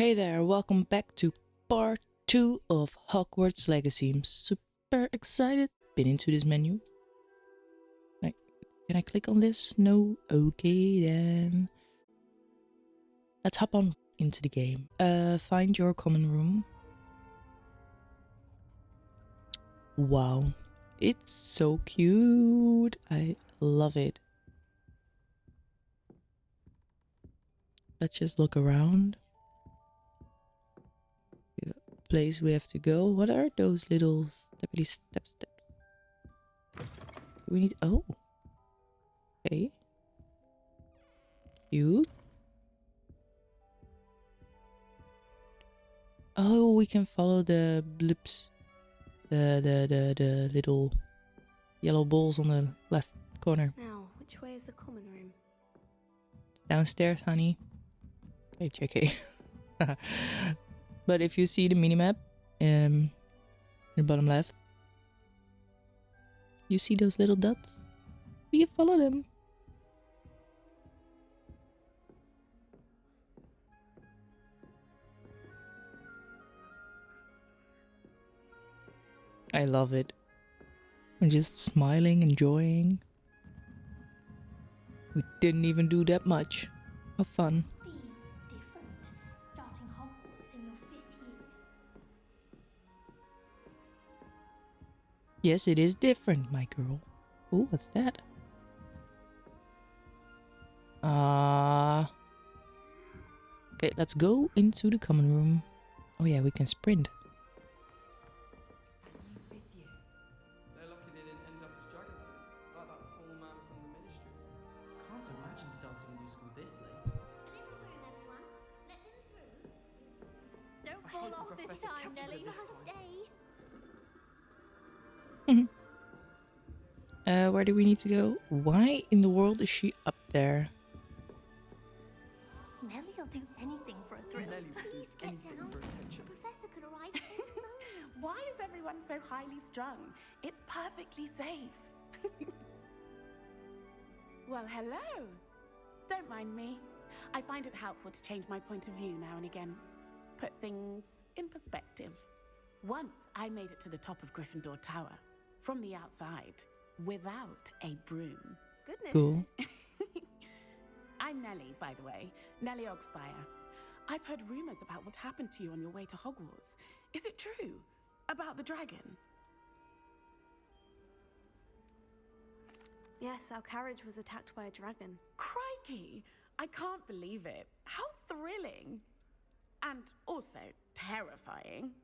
Hey there, welcome back to part 2 of Hogwarts Legacy. I'm super excited. Been into this menu. Can I click on this? No? Okay then. Let's hop on into the game. Find your common room. Wow. It's so cute. I love it. Let's just look around. Place we have to go. What are those little steps? We need... Oh. Okay. Cute. Oh, we can follow the blips. The little yellow balls on the left corner. Now, which way is the common room? Downstairs, honey. Okay, JK. But if you see the minimap in the bottom left, you see those little dots? We can follow them. I love it. I'm just smiling, enjoying. We didn't even do that much. How fun. Be different, starting Hogwarts in your 5th year. Yes, it is different, my girl. Oh, what's that? Okay, let's go into the common room. Oh yeah, we can sprint. They're lucky they didn't end up as dragon fruit, like that poor man from the ministry. Can't imagine starting a new school this late. A little room, everyone. Let them through. Don't fall hope off the this professor time, catches Nelly. it this Must time. stay. Where do we need to go? Why in the world is she up there? Nelly'll do anything for a thrill. Nelly would do Please get anything down. for attention. The professor could arrive any moment. Why is everyone so highly strung? It's perfectly safe. Well, hello. Don't mind me. I find it helpful to change my point of view now and again. Put things in perspective. Once I made it to the top of Gryffindor Tower, from the outside, without a broom. Goodness. Cool. I'm Nellie, by the way. Nellie Ogspire. I've heard rumors about what happened to you on your way to Hogwarts. Is it true? About the dragon? Yes, our carriage was attacked by a dragon. Crikey! I can't believe it. How thrilling! And also terrifying.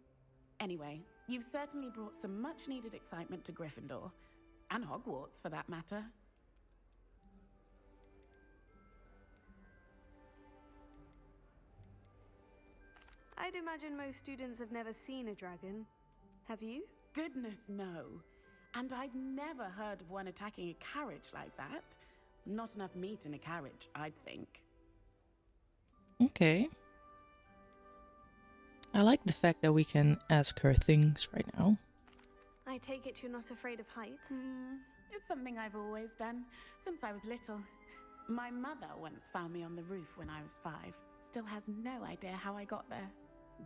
Anyway, you've certainly brought some much-needed excitement to Gryffindor. And Hogwarts, for that matter. I'd imagine most students have never seen a dragon. Have you? Goodness, no. And I've never heard of one attacking a carriage like that. Not enough meat in a carriage, I'd think. Okay. I like the fact that we can ask her things right now. I take it you're not afraid of heights. It's something I've always done, since I was little. My mother once found me on the roof when I was 5. Still has no idea how I got there.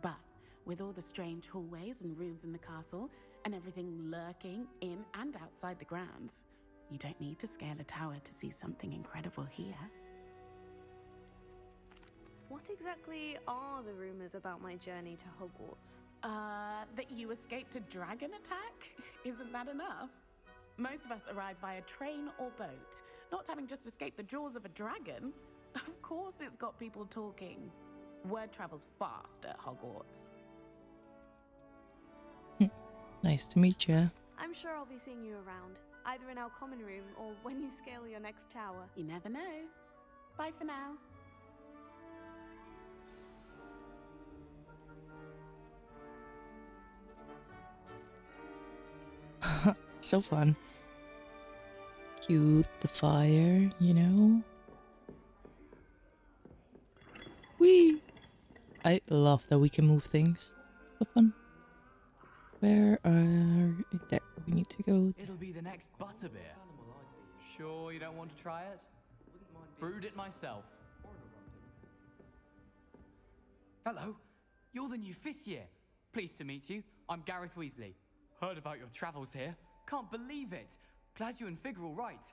But with all the strange hallways and rooms in the castle, and everything lurking in and outside the grounds, you don't need to scale a tower to see something incredible here. What exactly are the rumors about my journey to Hogwarts? That you escaped a dragon attack? Isn't that enough? Most of us arrive via train or boat, not having just escaped the jaws of a dragon. Of course it's got people talking. Word travels fast at Hogwarts. Nice to meet you. I'm sure I'll be seeing you around, either in our common room or when you scale your next tower. You never know. Bye for now. So fun. Cute, the fire, you know? Whee! I love that we can move things. So fun. Where are... There, we need to go. It'll be the next butterbeer. Animal I'd be. Sure you don't want to try it? Wouldn't mind being Brewed it myself. or in a Hello. You're the new 5th year. Pleased to meet you. I'm Gareth Weasley. Heard about your travels here. Can't believe it. Glad you and Fig are all right.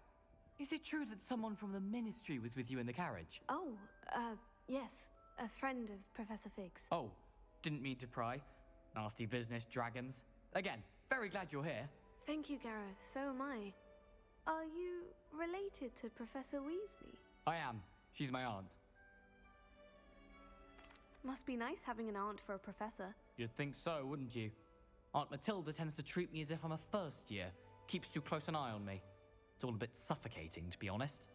Is it true that someone from the Ministry was with you in the carriage? Oh, yes. A friend of Professor Fig's. Oh, didn't mean to pry. Nasty business, dragons. Again, very glad you're here. Thank you, Gareth. So am I. Are you related to Professor Weasley? I am. She's my aunt. Must be nice having an aunt for a professor. You'd think so, wouldn't you? Aunt Matilda tends to treat me as if I'm a first year. Keeps too close an eye on me. It's all a bit suffocating, to be honest.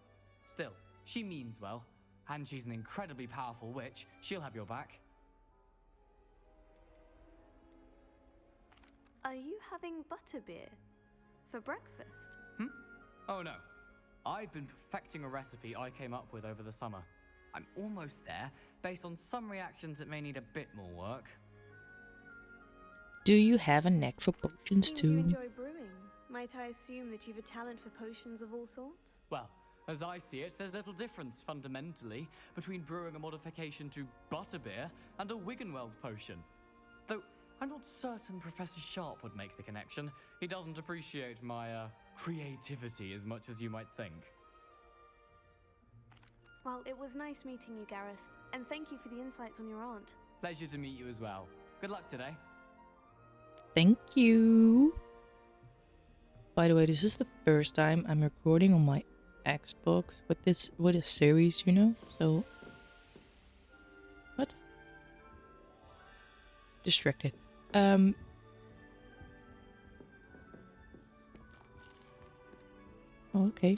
Still, she means well. And she's an incredibly powerful witch. She'll have your back. Are you having butterbeer for breakfast? Oh no. I've been perfecting a recipe I came up with over the summer. I'm almost there, based on some reactions that may need a bit more work. Do you have a knack for potions Seems too? you enjoy brewing. Might I assume that you've a talent for potions of all sorts? Well, as I see it, there's little difference, fundamentally, between brewing a modification to butterbeer and a Wiggenweld potion. Though, I'm not certain Professor Sharp would make the connection. He doesn't appreciate my, creativity as much as you might think. Well, it was nice meeting you, Gareth. And thank you for the insights on your aunt. Pleasure to meet you as well. Good luck today. Thank you. By the way, this is the first time I'm recording on my Xbox with a series, you know? So what? Distracted. Oh, okay.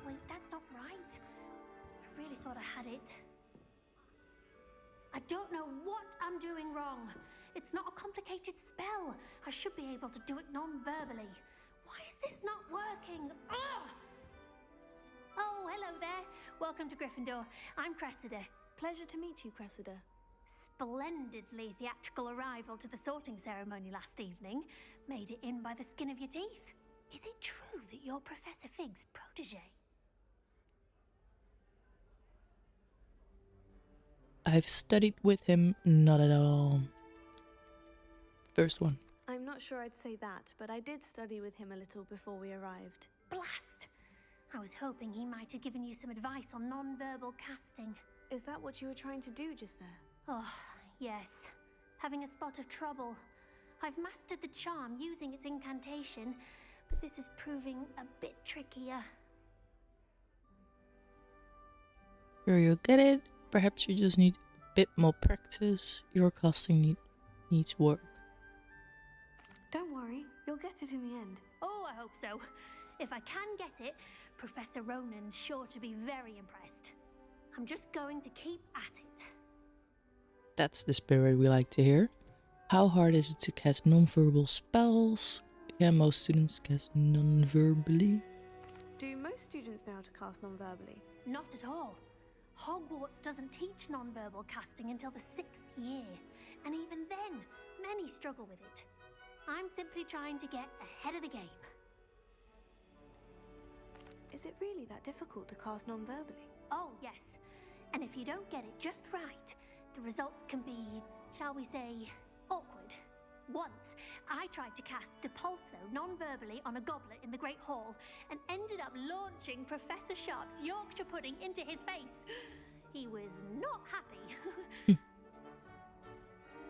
Wait, that's not right. I really thought I had it. I don't know what I'm doing wrong. It's not a complicated spell. I should be able to do it non-verbally. Why is this not working? Ugh! Oh, hello there. Welcome to Gryffindor. I'm Cressida. Pleasure to meet you, Cressida. Splendidly theatrical arrival to the sorting ceremony last evening. Made it in by the skin of your teeth. Is it true that you're Professor Fig's protege? I've studied with him, not at all. First one. I'm not sure I'd say that, but I did study with him a little before we arrived. Blast! I was hoping he might have given you some advice on non-verbal casting. Is that what you were trying to do just there? Oh, yes. Having a spot of trouble. I've mastered the charm using its incantation, but this is proving a bit trickier. Sure, you'll get it. Perhaps you just need a bit more practice. Your casting needs work. Don't worry, you'll get it in the end. Oh, I hope so. If I can get it, Professor Ronan's sure to be very impressed. I'm just going to keep at it. That's the spirit we like to hear. How hard is it to cast non-verbal spells? Can most students cast non-verbally? Do most students know how to cast non-verbally? Not at all. Hogwarts doesn't teach non-verbal casting until the 6th year. And even then, many struggle with it. I'm simply trying to get ahead of the game. Is it really that difficult to cast non-verbally? Oh, yes. And if you don't get it just right, the results can be, shall we say, awkward. Once, I tried to cast Depulso non-verbally on a goblet in the Great Hall and ended up launching Professor Sharp's Yorkshire pudding into his face. He was not happy.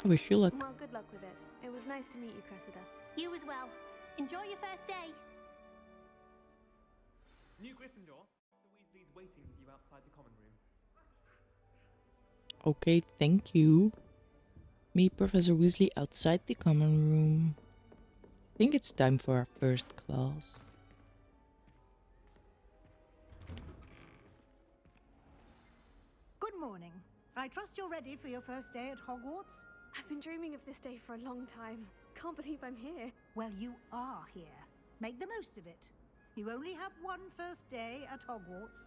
I wish you luck. Well, good luck with it. It was nice to meet you, Cressida. You as well. Enjoy your first day. New Gryffindor, Professor Weasley's waiting for you outside the common room. Okay, thank you. Meet Professor Weasley outside the common room. I think it's time for our first class. Good morning. I trust you're ready for your first day at Hogwarts? I've been dreaming of this day for a long time. Can't believe I'm here. Well, you are here. Make the most of it. You only have one first day at Hogwarts.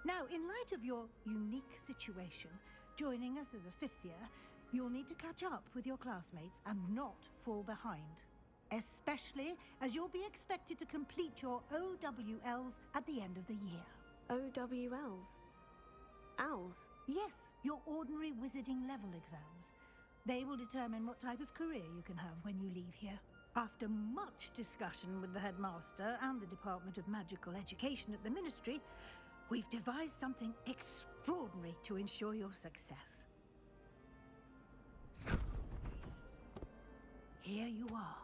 Now, in light of your unique situation, joining us as a 5th year, you'll need to catch up with your classmates and not fall behind. especially as you'll be expected to complete your OWLs at the end of the year. OWLs? Owls? Yes, your ordinary wizarding level exams. They will determine what type of career you can have when you leave here. After much discussion with the headmaster and the Department of Magical Education at the Ministry, we've devised something extraordinary to ensure your success. Here you are.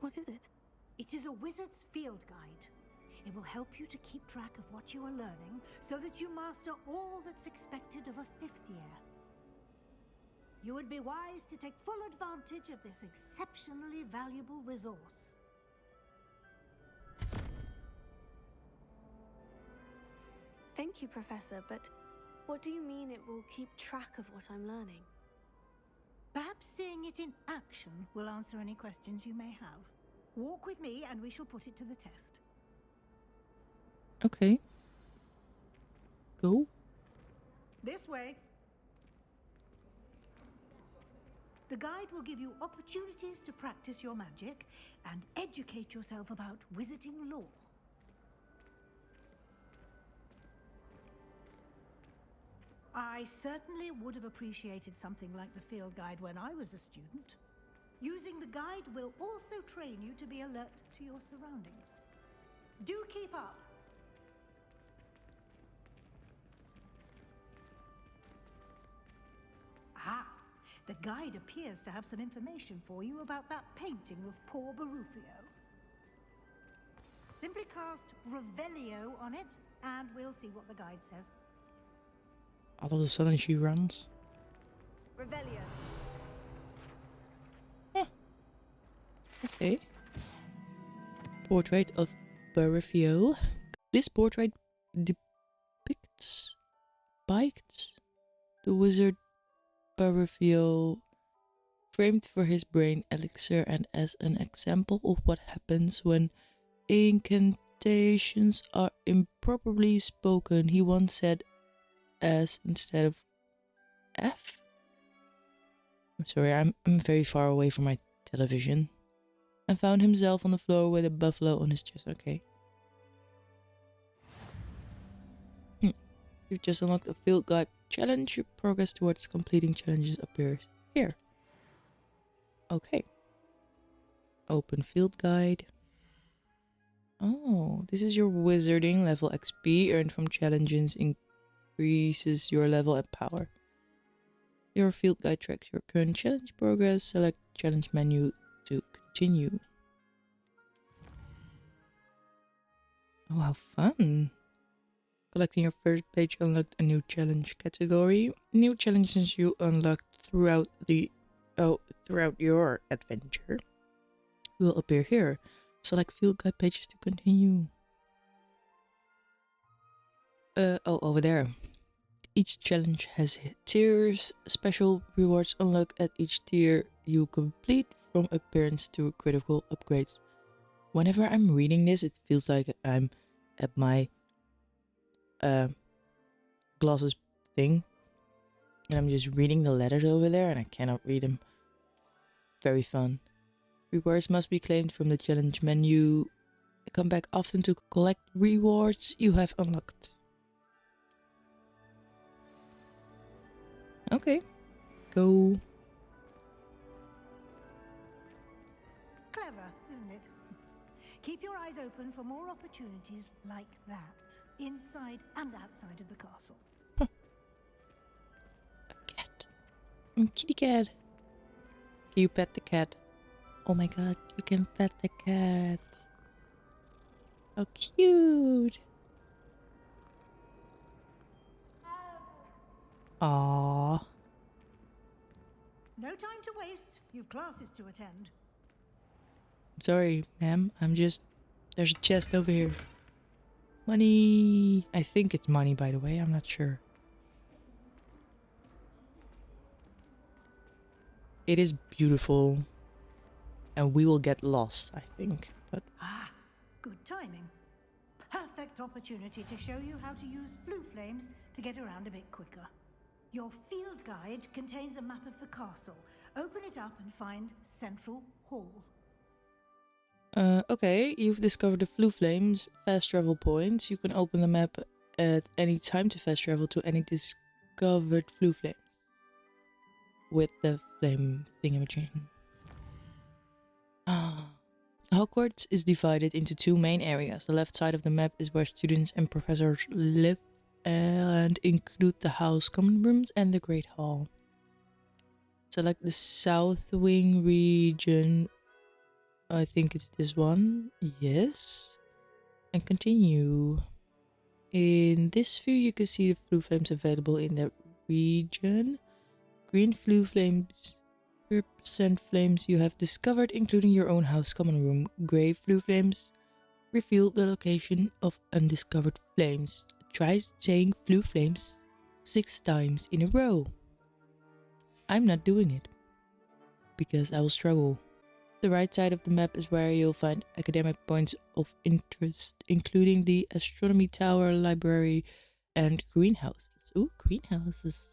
What is it? It is a wizard's field guide. It will help you to keep track of what you are learning so that you master all that's expected of a 5th year. You would be wise to take full advantage of this exceptionally valuable resource. Thank you, Professor, but what do you mean it will keep track of what I'm learning? Perhaps seeing it in action will answer any questions you may have. Walk with me and we shall put it to the test. Okay. Go. This way. The guide will give you opportunities to practice your magic and educate yourself about wizarding lore. I certainly would have appreciated something like the field guide when I was a student. Using the guide will also train you to be alert to your surroundings. Do keep up! Ah, the guide appears to have some information for you about that painting of poor Barufio. Simply cast Revelio on it, and we'll see what the guide says. All of a sudden she runs. Revelio. Okay. Portrait of Barufio. This portrait depicts the wizard Barufio, framed for his brain elixir and as an example of what happens when incantations are improperly spoken. He once said S instead of F. I'm sorry, I'm very far away from my television. And found himself on the floor with a buffalo on his chest. Okay. You've just unlocked a field guide challenge. Your progress towards completing challenges appears here. Okay. Open field guide. Oh, this is your wizarding level XP earned from challenges increases your level and power. Your field guide tracks your current challenge progress. Select challenge menu to continue. Oh, how fun! Collecting your first page unlocked a new challenge category. New challenges you unlocked throughout your adventure will appear here. Select field guide pages to continue. Over there. Each challenge has tiers. Special rewards unlocked at each tier you complete, from appearance to critical upgrades. Whenever I'm reading this, it feels like I'm at my glasses thing, and I'm just reading the letters over there, and I cannot read them. Very fun. Rewards must be claimed from the challenge menu. Come back often to collect rewards you have unlocked. Okay, go. Clever, isn't it? Keep your eyes open for more opportunities like that, inside and outside of the castle. Huh. A cat. Kitty cat. Can you pet the cat? Oh my god, you can pet the cat. How cute. Aww. No time to waste. You've classes to attend. Sorry, ma'am. There's a chest over here. Money. I think it's money, by the way. I'm not sure. It is beautiful. and we will get lost, I think. But Ah, good timing. Perfect opportunity to show you how to use flue flames to get around a bit quicker. Your field guide contains a map of the castle. Open it up and find Central Hall. okay, you've discovered the flue flames fast travel points. You can open the map at any time to fast travel to any discovered flue flames with the flame thingamajig. Hogwarts is divided into two main areas. The left side of the map is where students and professors live and include the house common rooms and the Great Hall. Select the South Wing region. I think it's this one. Yes. And continue. In this view, you can see the flue flames available in the region. Green flue flames represent flames you have discovered, including your own house common room. Grey flue flames reveal the location of undiscovered flames. Try saying flue flames 6 times in a row. I'm not doing it because I will struggle. The right side of the map is where you'll find academic points of interest, including the astronomy tower, library, and greenhouses. Ooh, greenhouses.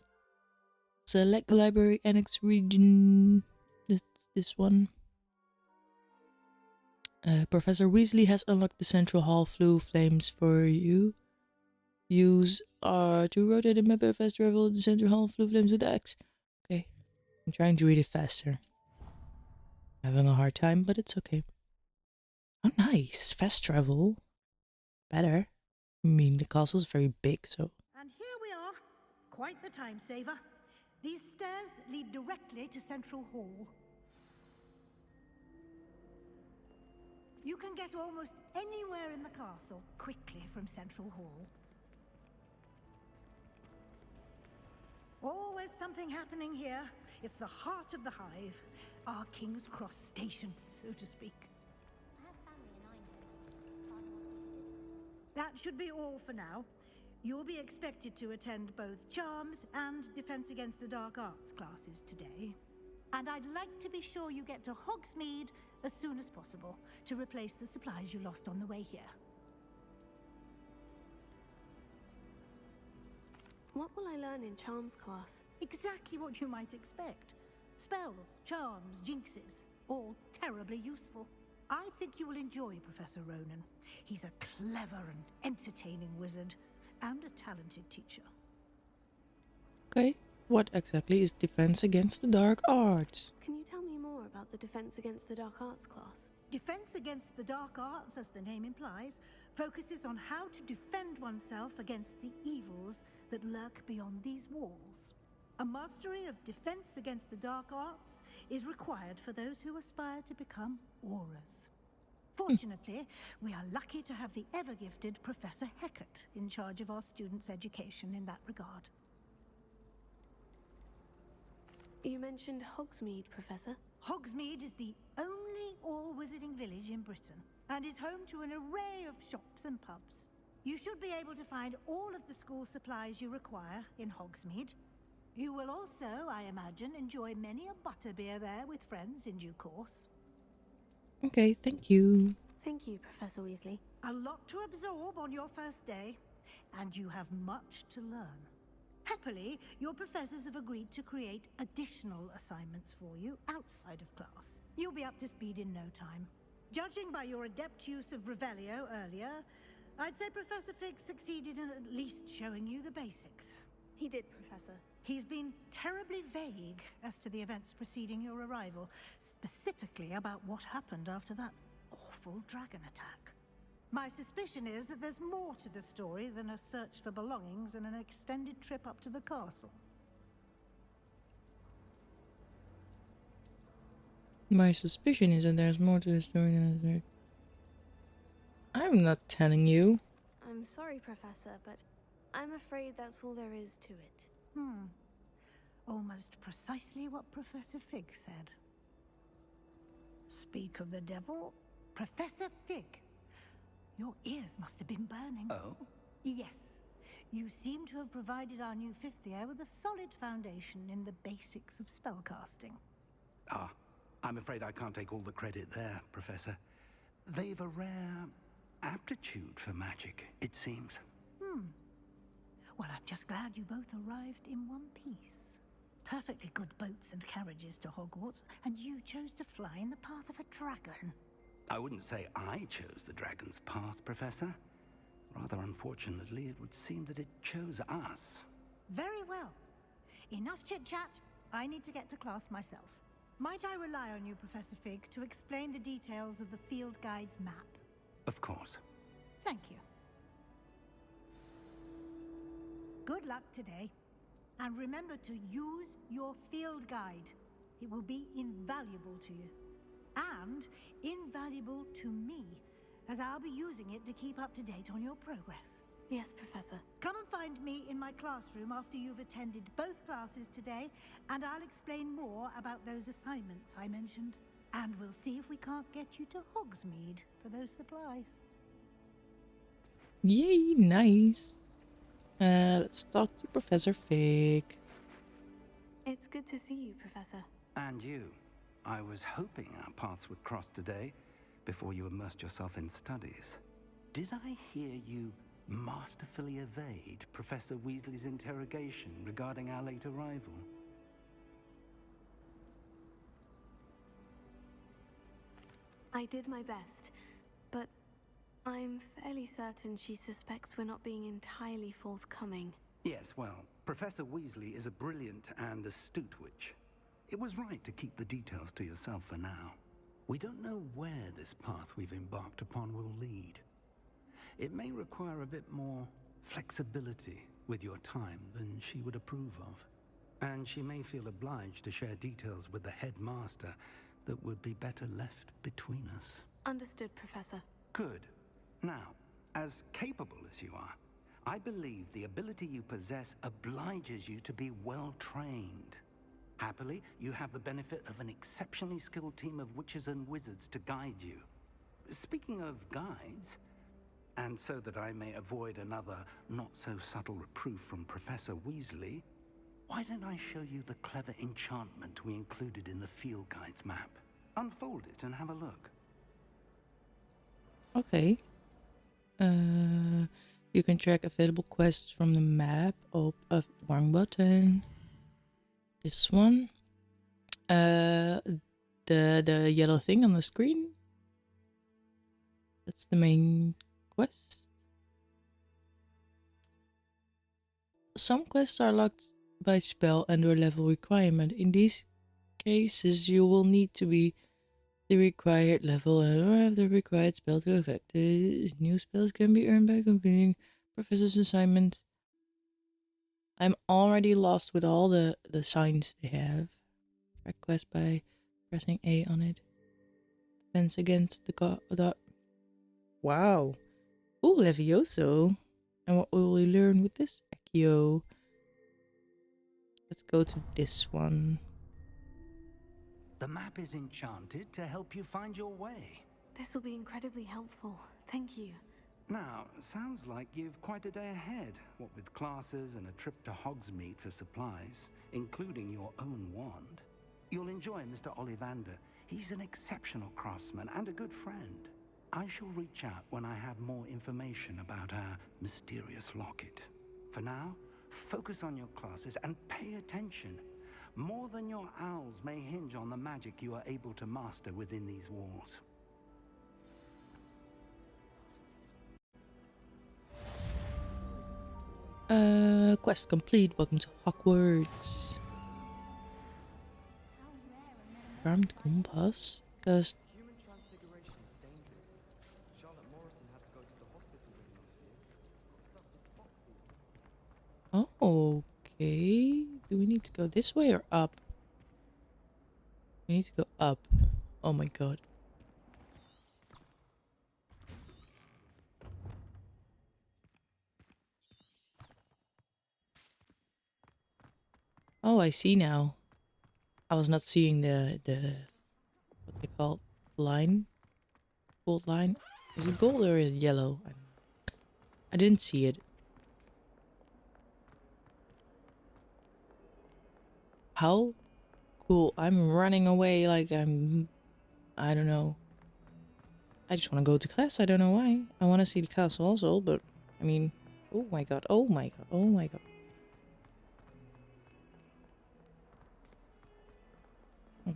Select the library annex region. This one. Professor Weasley has unlocked the Central Hall flue flames for you. Use R to rotate the map and fast travel the Central Hall flue flames with X. Okay, I'm trying to read it faster. Having a hard time, but it's okay. Oh, nice. Fast travel. Better. I mean, the castle's very big, so... And here we are. Quite the time saver. These stairs lead directly to Central Hall. You can get almost anywhere in the castle quickly from Central Hall. Always something happening here. It's the heart of the hive. Our King's Cross station, so to speak. I have family in Ironhill. Father wants me to visit. That should be all for now. You'll be expected to attend both Charms and Defense Against the Dark Arts classes today. And I'd like to be sure you get to Hogsmeade as soon as possible to replace the supplies you lost on the way here. What will I learn in Charms class? Exactly what you might expect. Spells, charms, jinxes, all terribly useful. I think you will enjoy Professor Ronan. He's a clever and entertaining wizard, and a talented teacher. Okay, what exactly is Defense Against the Dark Arts? Can you tell me more about the Defense Against the Dark Arts class? Defense Against the Dark Arts, as the name implies, focuses on how to defend oneself against the evils that lurk beyond these walls. A mastery of Defense Against the Dark Arts is required for those who aspire to become auras. Fortunately, we are lucky to have the ever-gifted Professor Hecat in charge of our students' education in that regard. You mentioned Hogsmeade, Professor. Hogsmeade is the only all-wizarding village in Britain and is home to an array of shops and pubs. You should be able to find all of the school supplies you require in Hogsmeade. You will also, I imagine, enjoy many a butterbeer there with friends in due course. Okay, thank you. Thank you, Professor Weasley. A lot to absorb on your first day, and you have much to learn. Happily, your professors have agreed to create additional assignments for you outside of class. You'll be up to speed in no time. Judging by your adept use of Revelio earlier, I'd say Professor Fig succeeded in at least showing you the basics. He did, Professor. He's been terribly vague as to the events preceding your arrival, specifically about what happened after that awful dragon attack. My suspicion is that there's more to the story than a search for belongings and an extended trip up to the castle. My suspicion is that there's more to the story than a search. I'm not telling you. I'm sorry, Professor, but I'm afraid that's all there is to it. Almost precisely what Professor Fig said. Speak of the devil, Professor Fig. Your ears must have been burning. Oh? Yes. You seem to have provided our new fifth year with a solid foundation in the basics of spellcasting. Ah, I'm afraid I can't take all the credit there, Professor. They've a rare aptitude for magic, it seems. Well, I'm just glad you both arrived in one piece. Perfectly good boats and carriages to Hogwarts, and you chose to fly in the path of a dragon. I wouldn't say I chose the dragon's path, Professor. Rather unfortunately, it would seem that it chose us. Very well. Enough chit-chat. I need to get to class myself. Might I rely on you, Professor Fig, to explain the details of the field guide's map? Of course. Thank you. Good luck today. And remember to use your field guide. It will be invaluable to you. And invaluable to me, as I'll be using it to keep up to date on your progress. Yes, Professor. Come and find me in my classroom after you've attended both classes today, and I'll explain more about those assignments I mentioned. And we'll see if we can't get you to Hogsmeade for those supplies. Yay, nice. Let's talk to Professor Fig. It's good to see you, Professor. And you. I was hoping our paths would cross today, before you immersed yourself in studies. Did I hear you masterfully evade Professor Weasley's interrogation regarding our late arrival? I did my best, but I'm fairly certain she suspects we're not being entirely forthcoming. Yes, well, Professor Weasley is a brilliant and astute witch. It was right to keep the details to yourself for now. We don't know where this path we've embarked upon will lead. It may require a bit more flexibility with your time than she would approve of. And she may feel obliged to share details with the headmaster that would be better left between us. Understood, Professor. Good. Now, as capable as you are, I believe the ability you possess obliges you to be well trained. Happily, you have the benefit of an exceptionally skilled team of witches and wizards to guide you. Speaking of guides, and so that I may avoid another not-so-subtle reproof from Professor Weasley, why don't I show you the clever enchantment we included in the field guide's map? Unfold it and have a look. Okay. You can track available quests from the map. Oh, wrong button. This one. The yellow thing on the screen. That's the main quest. Some quests are locked by spell and/or level requirement. In these cases, you will need to be the required level or have the required spell to effect. The new spells can be earned by completing professor's assignments. I'm already lost with all the signs they have. Request by pressing A on it. Defense against the god. Wow. Ooh, Levioso. And what will we learn with this? Accio. Let's go to this one. The map is enchanted to help you find your way. This will be incredibly helpful. Thank you. Now, sounds like you've quite a day ahead, what with classes and a trip to Hogsmeade for supplies, including your own wand. You'll enjoy Mr. Ollivander. He's an exceptional craftsman and a good friend. I shall reach out when I have more information about our mysterious locket. For now, focus on your classes and pay attention. More than your owls may hinge on the magic you are able to master within these walls. Quest complete. Welcome to Hogwarts. Armed compass. Because Human transfiguration is dangerous. Charlotte Morrison had to go to the hospital with him last year. okay. Do we need to go this way or up? We need to go up. Oh my god. Oh, I see now. I was not seeing the what's it called? Line? Gold line? Is it gold or is it yellow? I didn't see it. How Cool. I'm running away like I don't know. I just want to go to class. I don't know why. I want to see the castle also, but I mean, oh my god, oh my god, oh my god. Oh my.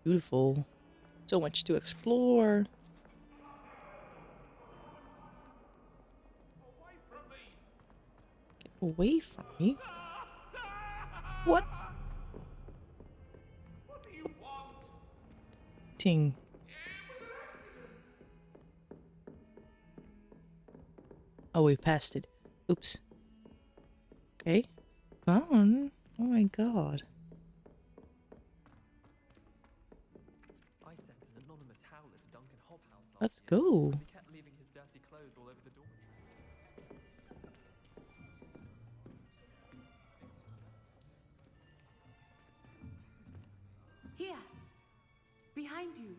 Beautiful. So much to explore. Get away from me. What? What do you want? Ting. Oh, we passed it. Oops. Okay. Fun. Oh my god. I sent an anonymous howler to Duncan Hobhouse last Let's year, go. because he kept leaving his dirty clothes all over the door. Here, behind you.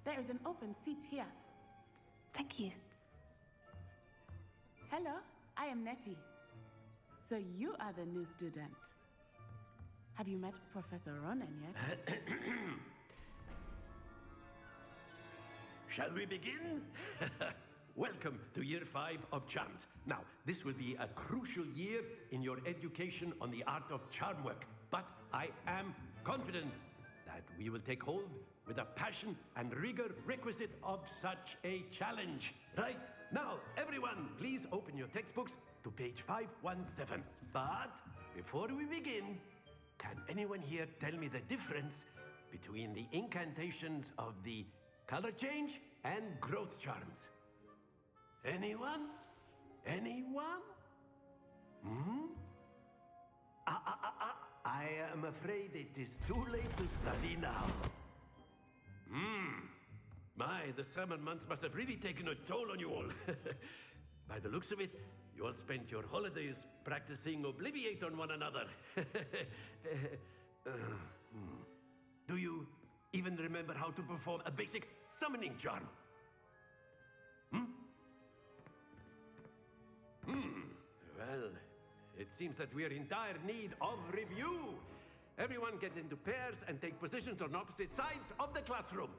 There is an open seat here. Thank you. Hello, I am Nettie. So you are the new student. Have you met Professor Ronan yet? Shall we begin? Welcome to Year 5 of Charms. Now, this will be a crucial year in your education on the art of charm work, but I am confident that we will take hold with the passion and rigor requisite of such a challenge. Right, now, everyone, please open your textbooks to page 517. But before we begin, can anyone here tell me the difference between the incantations of the color change and growth charms? Anyone? Anyone? Hmm? I am afraid it is too late to study now. The summer months must have really taken a toll on you all. By the looks of it, you all spent your holidays practicing Obliviate on one another. Do you even remember how to perform a basic summoning charm? Well, it seems that we are in dire need of review. Everyone get into pairs and take positions on opposite sides of the classroom.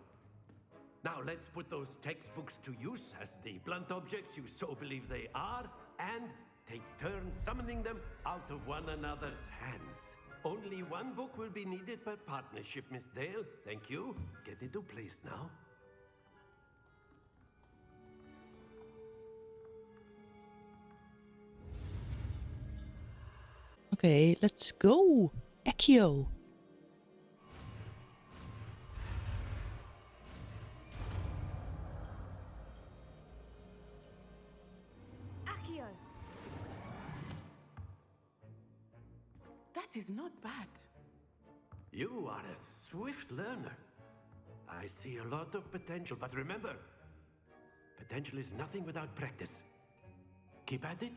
Now let's put those textbooks to use as the blunt objects you so believe they are, and take turns summoning them out of one another's hands. Only one book will be needed per partnership, Miss Dale. Thank you. Get into place now. Okay, let's go. Accio. Accio! That is not bad. You are a swift learner. I see a lot of potential, but remember, potential is nothing without practice. Keep at it.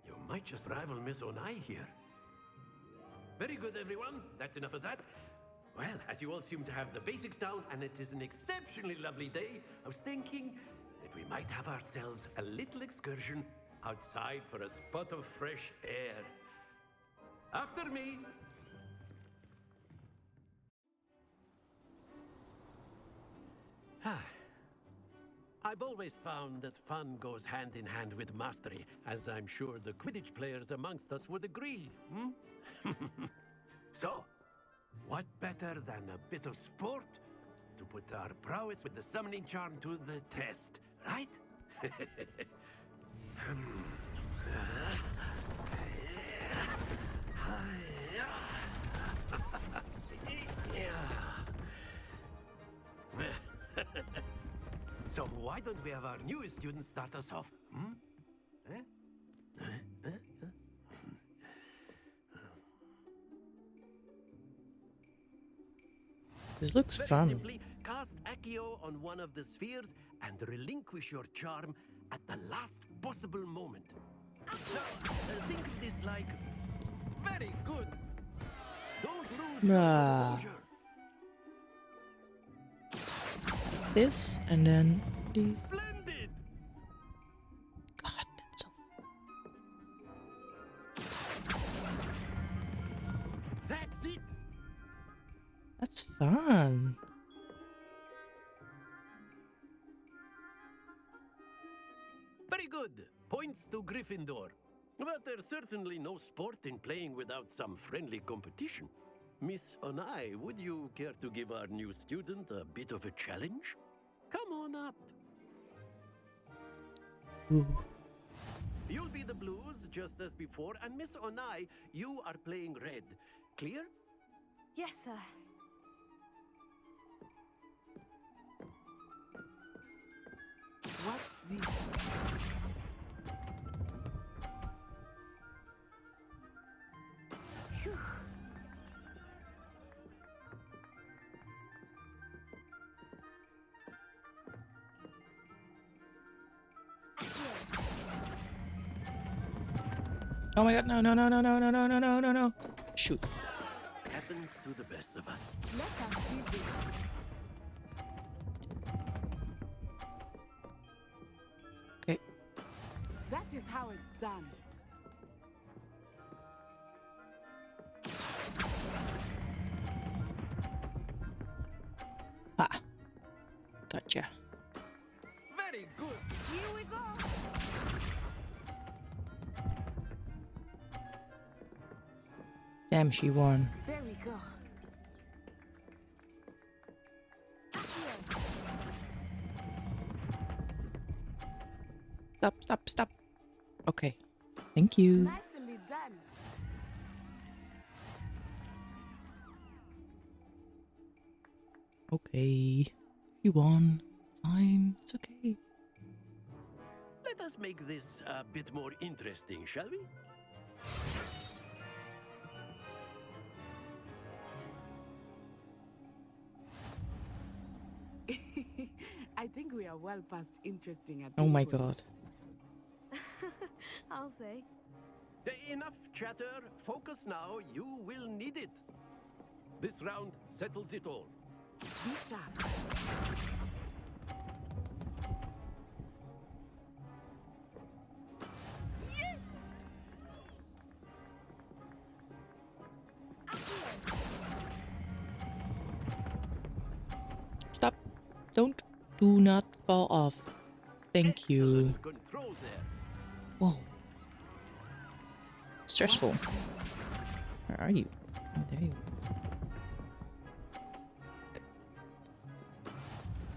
You might just rival Miss Onai here. Very good, everyone. That's enough of that. Well, as you all seem to have the basics down, and it is an exceptionally lovely day, I was thinking that we might have ourselves a little excursion outside for a spot of fresh air. After me. I've always found that fun goes hand in hand with mastery, as I'm sure the Quidditch players amongst us would agree. So, what better than a bit of sport to put our prowess with the summoning charm to the test, right? So why don't we have our newest student start us off? This looks Very fun. simply, cast Accio on one of the spheres and relinquish your charm at the last possible moment. Now, think of this like... Very good! Don't lose your composure. This and then these. Splendid! God, that's so. fun. Very good. Points to Gryffindor. But there's certainly no sport in playing without some friendly competition. Miss Onai, would you care to give our new student a bit of a challenge? Come on up. Ooh. You'll be the blues just as before, and Miss Onai, you are playing red. Clear? Yes, sir. What's this? Phew. Oh my god, no, no, no, no, no, no, no, no, no, no, no. Shoot. Happens to the best of us. Let us do this. Okay. That is how it's done. Ah. Gotcha. Very good. Here we go. Damn, she won. There we go. Stop, stop, stop. Okay. Thank you. Nicely done. Okay. You won. Fine. It's okay. Let us make this a bit more interesting, shall we? I think we are well past interesting at Oh this my point. god. I'll say. Enough chatter. Focus now. You will need it. This round settles it all. Be sharp. Stop. Don't. Do not fall off. Thank you. Excellent control there. Whoa. Stressful. Where are you? Oh, there you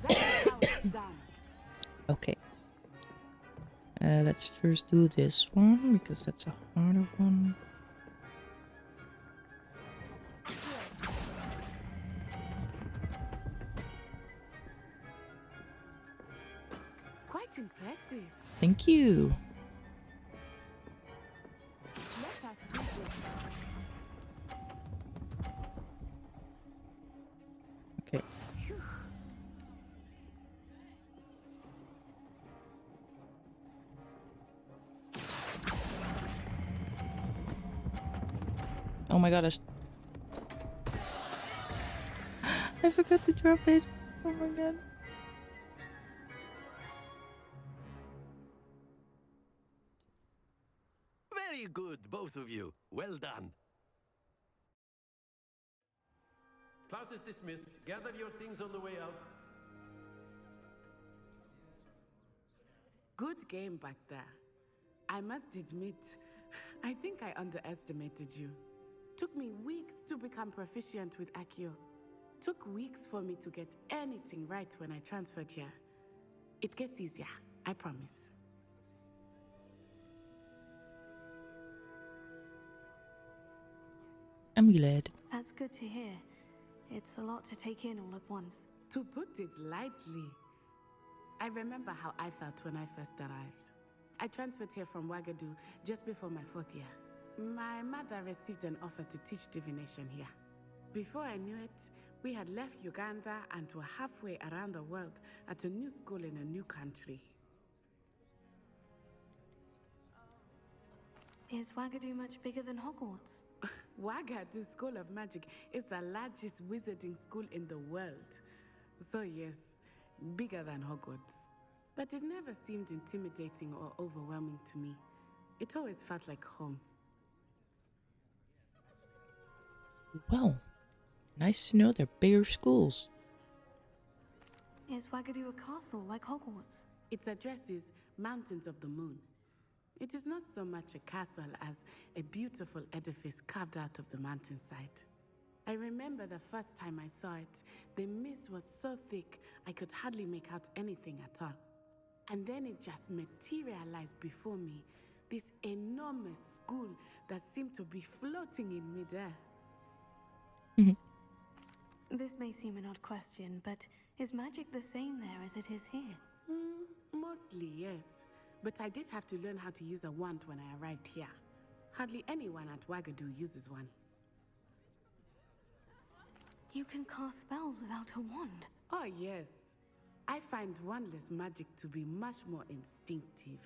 That's how it's done. are. Okay. Let's first do this one because that's a harder one. Quite impressive. Thank you. Let us see this. Okay. Phew. Oh my god, I forgot to drop it. Oh my god. Very good, both of you. Well done. Class is dismissed. Gather your things on the way out. Good game back there. I must admit, I think I underestimated you. Took me weeks to become proficient with Accio. Took weeks for me to get anything right when I transferred here. It gets easier, I promise. I'm glad. That's good to hear. It's a lot to take in all at once. To put it lightly, I remember how I felt when I first arrived. I transferred here from Wagadu just before my 4th year. My mother received an offer to teach divination here. Before I knew it, we had left Uganda and were halfway around the world at a new school in a new country. Is Wagadu much bigger than Hogwarts? Wagadu School of Magic is the largest wizarding school in the world. So yes, bigger than Hogwarts. But it never seemed intimidating or overwhelming to me. It always felt like home. Well, Nice to know they're bigger schools. Is Wagadu a castle like Hogwarts? Its address is Mountains of the Moon. It is not so much a castle as a beautiful edifice carved out of the mountainside. I remember the first time I saw it, the mist was so thick I could hardly make out anything at all. And then it just materialized before me, this enormous school that seemed to be floating in midair. This may seem an odd question, but is magic the same there as it is here? Mostly, yes. But I did have to learn how to use a wand when I arrived here. Hardly anyone at Wagadu uses one. You can cast spells without a wand. Oh, yes. I find wandless magic to be much more instinctive.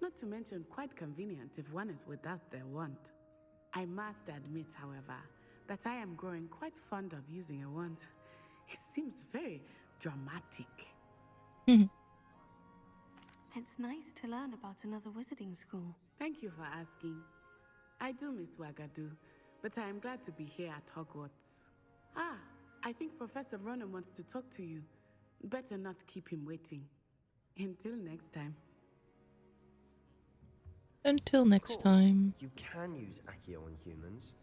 Not to mention quite convenient if one is without their wand. I must admit, however, that I am growing quite fond of using a wand. It seems very dramatic. It's nice to learn about another wizarding school. Thank you for asking. I do miss Wagadu, but I am glad to be here at Hogwarts. Ah, I think Professor Ronan wants to talk to you. Better not keep him waiting. Until next time. Until next time. You can use Accio on humans,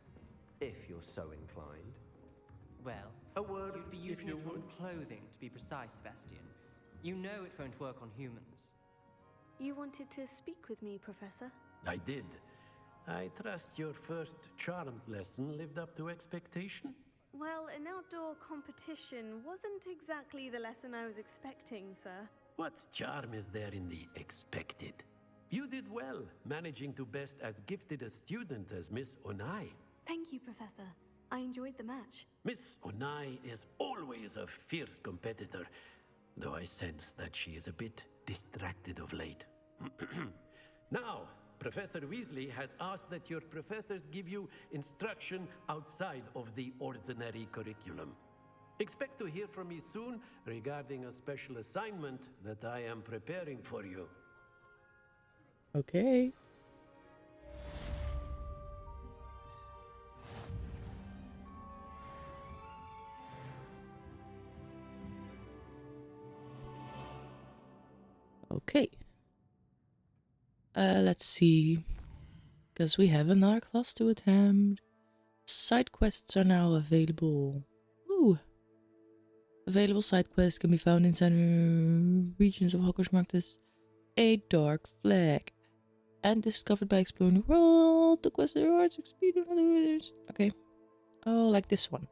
if you're so inclined. Well, A word you'd be if using you it would. on clothing, to be precise, Sebastian. You know it won't work on humans. You wanted to speak with me, Professor? I did. I trust your first charms lesson lived up to expectation? Well, an outdoor competition wasn't exactly the lesson I was expecting, sir. What charm is there in the expected? You did well, managing to best as gifted a student as Miss Onai. Thank you, Professor. I enjoyed the match. Miss Onai is always a fierce competitor, though I sense that she is a bit distracted of late. Now, Professor Weasley has asked that your professors give you instruction outside of the ordinary curriculum. Expect to hear from me soon regarding a special assignment that I am preparing for you. Okay. Okay. Let's see. Because we have another class to attempt. Side quests are now available. Ooh. Available side quests can be found inside regions of Hogwarts marked as a dark flag. And discovered by exploring the world. The quest rewards experience. Okay. Oh, like this one.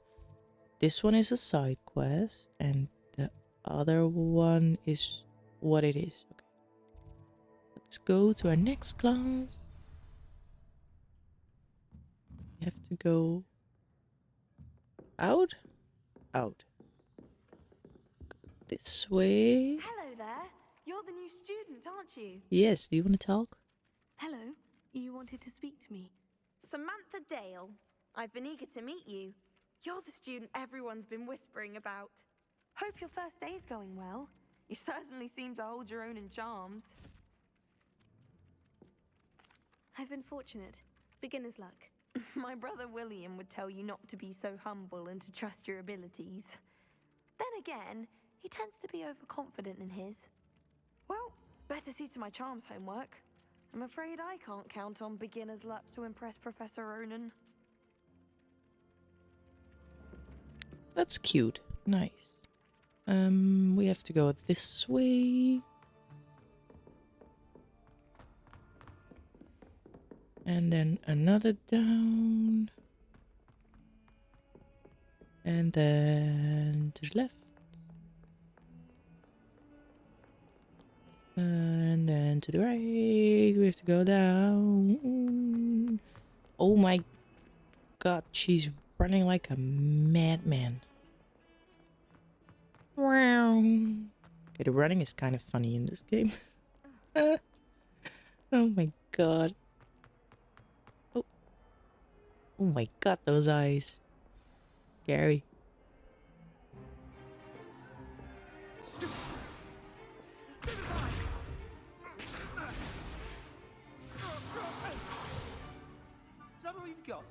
This one is a side quest. And the other one is what it is. Okay. Let's go to our next class. We have to go out. Out. This way. Hello there. You're the new student, aren't you? Yes, do you want to talk? Hello. You wanted to speak to me. Samantha Dale. I've been eager to meet you. You're the student everyone's been whispering about. Hope your first day's going well. You certainly seem to hold your own in charms. I've been fortunate. Beginner's luck. My brother William would tell you not to be so humble and to trust your abilities. Then again, he tends to be overconfident in his. Well, better see to my charms homework. I'm afraid I can't count on beginner's luck to impress Professor Ronan. That's cute. Nice. We have to go this way. And then another down. And then to the left. And then to the right. We have to go down. Oh my god, she's running like a madman. Wow. Okay, the running is kind of funny in this game. Oh my god. Oh. Oh my god, those eyes. Scary. Is that all you've got?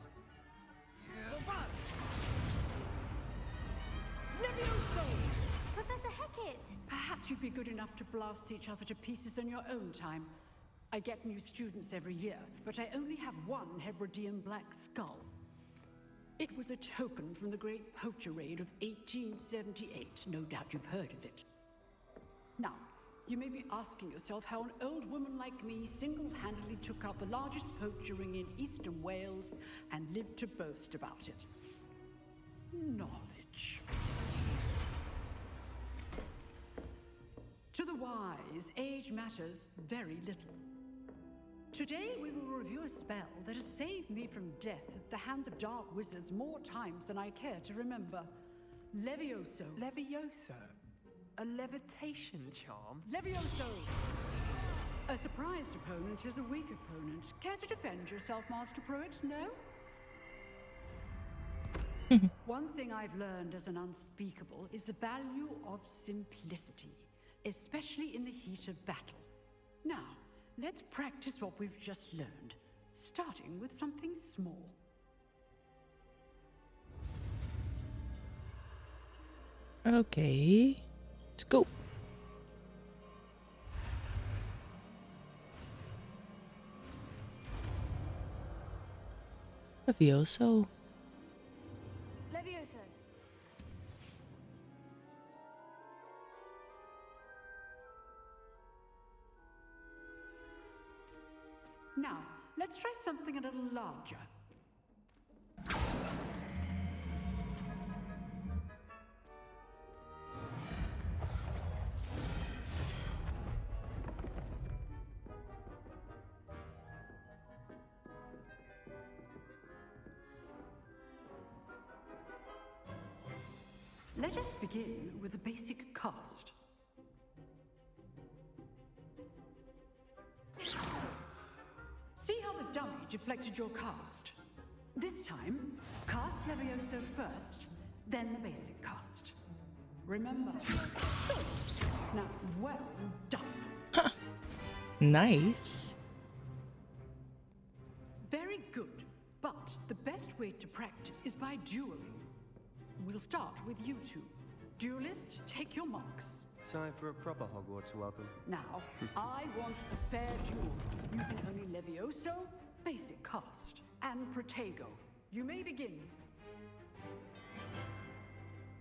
it! Perhaps you'd be good enough to blast each other to pieces in your own time. I get new students every year, but I only have one Hebridean black skull. It was a token from the Great Poacher Raid of 1878. No doubt you've heard of it. Now, you may be asking yourself how an old woman like me single-handedly took out the largest poacher ring in eastern Wales and lived to boast about it. Knowledge. To the wise, age matters very little. Today we will review a spell that has saved me from death at the hands of dark wizards more times than I care to remember. Levioso. Levioso? A levitation charm? Levioso! A surprised opponent is a weak opponent. Care to defend yourself, Master Pruitt? No? One thing I've learned as an unspeakable is the value of simplicity, especially in the heat of battle. Now, let's practice what we've just learned, starting with something small. Okay, let's go. Levioso. Levioso. Now, let's try something a little larger. Let us begin with a basic cast. See how the dummy deflected your cast? This time, cast Levioso first, then the basic cast. Remember? Now, well done. Nice. Very good, but the best way to practice is by dueling. We'll start with you two. Duelists, take your marks. Time for a proper Hogwarts welcome. Now, I want a fair duel, using only Levioso, basic cast, and Protego. You may begin.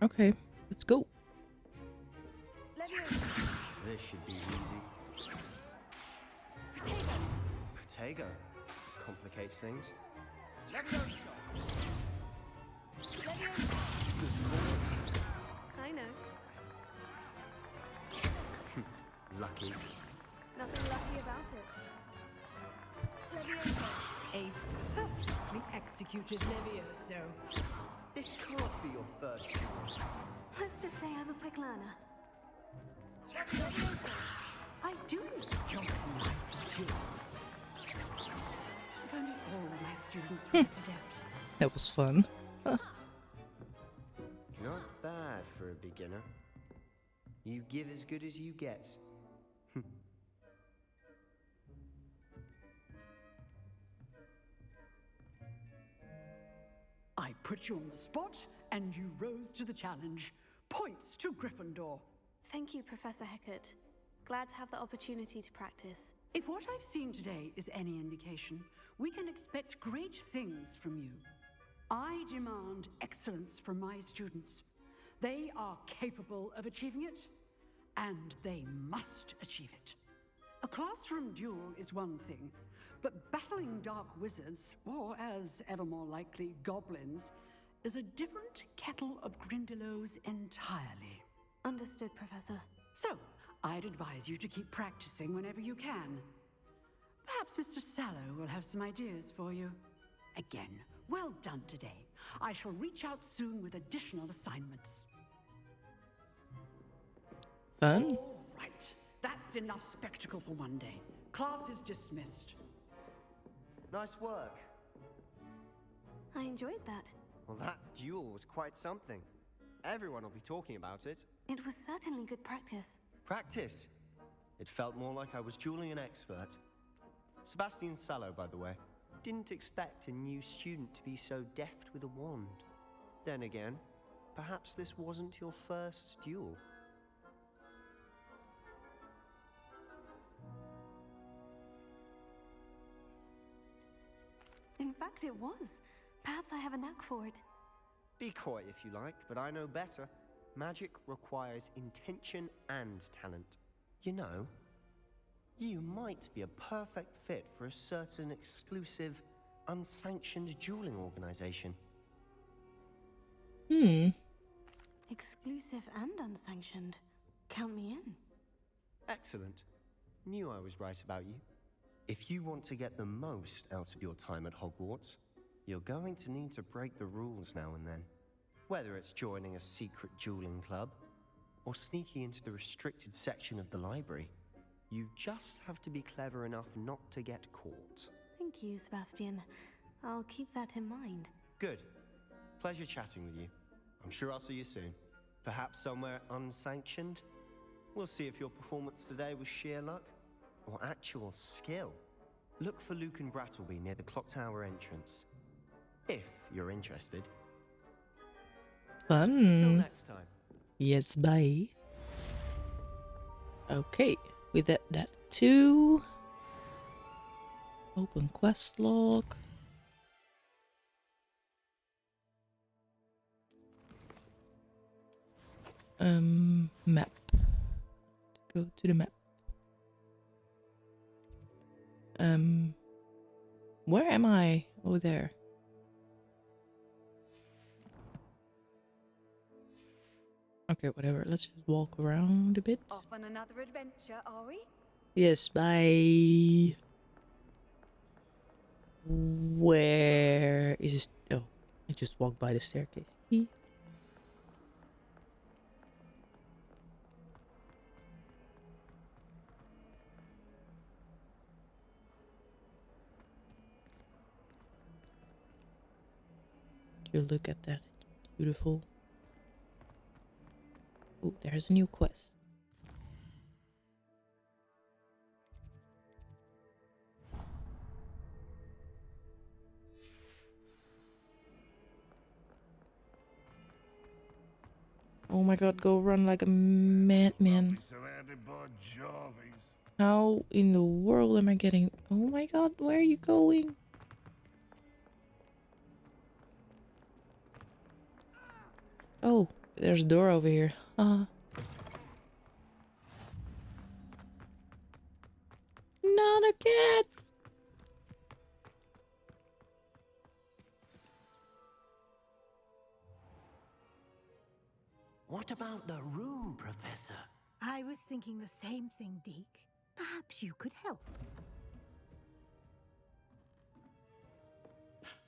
Okay, let's go. Levioso. This should be easy. Protego. Protego. Complicates things. Levioso. I know. Lucky. Nothing lucky about it. Levioso. A perfectly executed Levioso. This can't be your first duel. Let's just say I'm a quick learner. Levioso. I do jump from life to duel. If only all of my students were as adept. That was fun. Not bad for a beginner. You give as good as you get. I put you on the spot, and you rose to the challenge. Points to Gryffindor. Thank you, Professor Hecat. Glad to have the opportunity to practice. If what I've seen today is any indication, we can expect great things from you. I demand excellence from my students. They are capable of achieving it, and they must achieve it. A classroom duel is one thing, but battling dark wizards, or as ever more likely, goblins, is a different kettle of Grindylows entirely. Understood, Professor. So, I'd advise you to keep practicing whenever you can. Perhaps Mr. Sallow will have some ideas for you. Again, well done today. I shall reach out soon with additional assignments. Fun. All right, that's enough spectacle for one day. Class is dismissed. Nice work. I enjoyed that. Well, that duel was quite something. Everyone will be talking about it. It was certainly good practice. Practice. It felt more like I was dueling an expert. Sebastian Sallow, by the way. Didn't expect a new student to be so deft with a wand. Then again, perhaps this wasn't your first duel. fact, it was. Perhaps I have a knack for it. Be coy if you like, but I know better. Magic requires intention and talent. You know, you might be a perfect fit for a certain exclusive, unsanctioned dueling organization. Exclusive and unsanctioned. Count me in. Excellent. Knew I was right about you. If you want to get the most out of your time at Hogwarts, you're going to need to break the rules now and then. Whether it's joining a secret dueling club, or sneaking into the restricted section of the library, you just have to be clever enough not to get caught. Thank you, Sebastian. I'll keep that in mind. Good. Pleasure chatting with you. I'm sure I'll see you soon. Perhaps somewhere unsanctioned? We'll see if your performance today was sheer luck or actual skill. Look for Luke and Brattleby near the clock tower entrance. If you're interested. Fun. Till next time. Yes, bye. Okay, we did that too. Open quest log. Map. Go to the map. Where am I? Oh, there. Okay, whatever. Let's just walk around a bit. Off on another adventure, are we? Yes, bye. Where is this? Oh, I just walked by the staircase. You look at that. Beautiful. Oh, there's a new quest. Oh my god, go run like a madman. How in the world am I getting... Oh my god, where are you going? Oh, there's a door over here. Not a cat! What about the room, Professor? I was thinking the same thing, Deke. Perhaps you could help.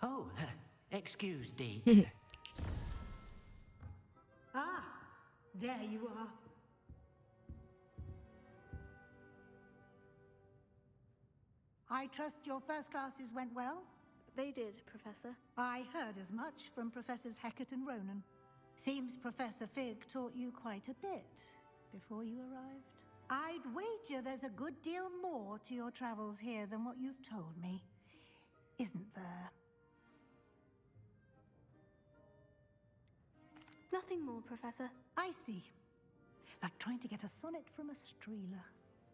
Oh, excuse, Deke. Ah, there you are. I trust your first classes went well? They did, Professor. I heard as much from Professors Hecat and Ronan. Seems Professor Fig taught you quite a bit before you arrived. I'd wager there's a good deal more to your travels here than what you've told me. Isn't there? Nothing more, Professor. I see. Like trying to get a sonnet from a streeler.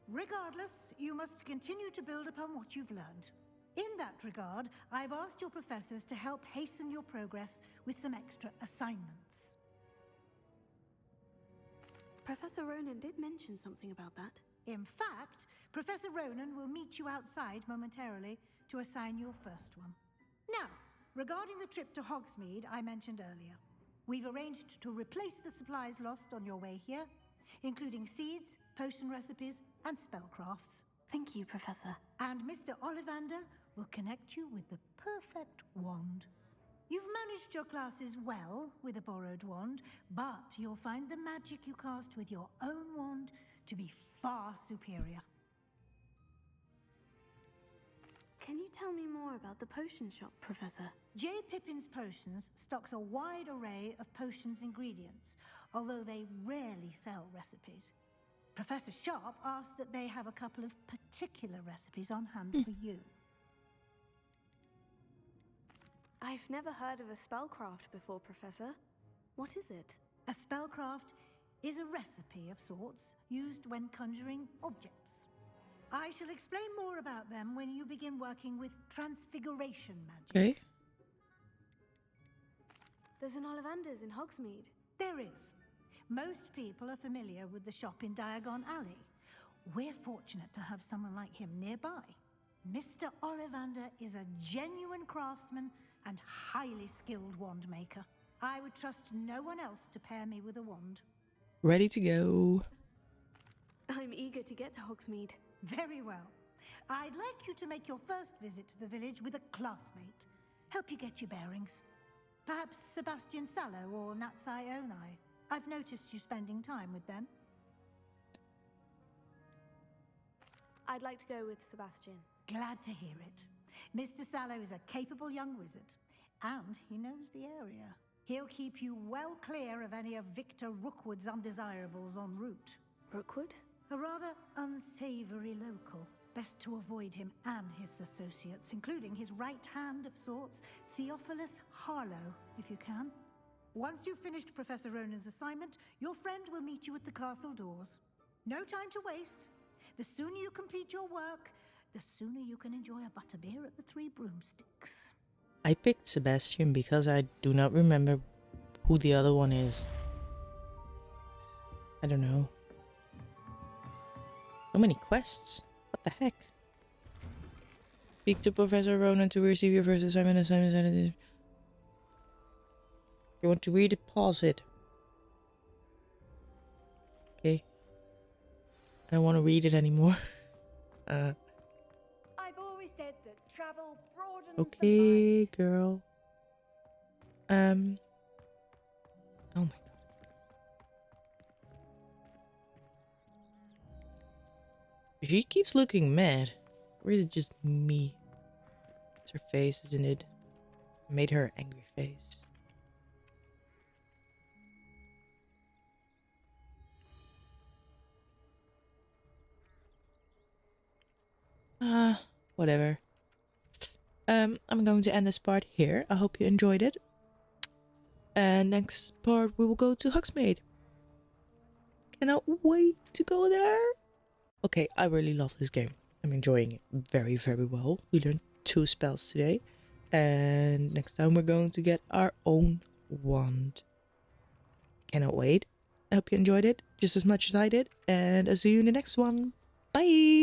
Regardless, you must continue to build upon what you've learned. In that regard, I've asked your professors to help hasten your progress with some extra assignments. Professor Ronan did mention something about that. In fact, Professor Ronan will meet you outside momentarily to assign your first one. Now, regarding the trip to Hogsmeade I mentioned earlier, we've arranged to replace the supplies lost on your way here, including seeds, potion recipes, and spellcrafts. Thank you, Professor. And Mr. Ollivander will connect you with the perfect wand. You've managed your classes well with a borrowed wand, but you'll find the magic you cast with your own wand to be far superior. Can you tell me more about the potion shop, Professor? J. Pippin's Potions stocks a wide array of potions ingredients, although they rarely sell recipes. Professor Sharp asked that they have a couple of particular recipes on hand for you. I've never heard of a spellcraft before, Professor. What is it? A spellcraft is a recipe of sorts used when conjuring objects. I shall explain more about them when you begin working with transfiguration magic. Okay. There's an Ollivander's in Hogsmeade. There is. Most people are familiar with the shop in Diagon Alley. We're fortunate to have someone like him nearby. Mr. Ollivander is a genuine craftsman and highly skilled wand maker. I would trust no one else to pair me with a wand. Ready to go. I'm eager to get to Hogsmeade. Very well. I'd like you to make your first visit to the village with a classmate. Help you get your bearings. Perhaps Sebastian Sallow or Natsai Onai. I've noticed you spending time with them. I'd like to go with Sebastian. Glad to hear it. Mr. Sallow is a capable young wizard, and he knows the area. He'll keep you well clear of any of Victor Rookwood's undesirables en route. Rookwood? A rather unsavory local. Best to avoid him and his associates, including his right hand of sorts, Theophilus Harlow, if you can. Once you've finished Professor Ronan's assignment, your friend will meet you at the castle doors. No time to waste. The sooner you complete your work, the sooner you can enjoy a butterbeer at the Three Broomsticks. I picked Sebastian because I do not remember who the other one is. I don't know. So many quests. What the heck? Speak to Professor Ronan to receive your first assignment. You want to read it? Pause it. Okay. I don't want to read it anymore. I've always said that travel broadens Okay, girl. Oh my god. She keeps looking mad. Or is it just me? It's her face, isn't it? I made her angry face. Whatever. I'm going to end this part here. I hope you enjoyed it. And next part we will go to Hogsmeade. Cannot wait to go there. Okay, I really love this game. I'm enjoying it very, very well. We learned 2 spells today. And next time we're going to get our own wand. Cannot wait. I hope you enjoyed it just as much as I did. And I'll see you in the next one. Bye!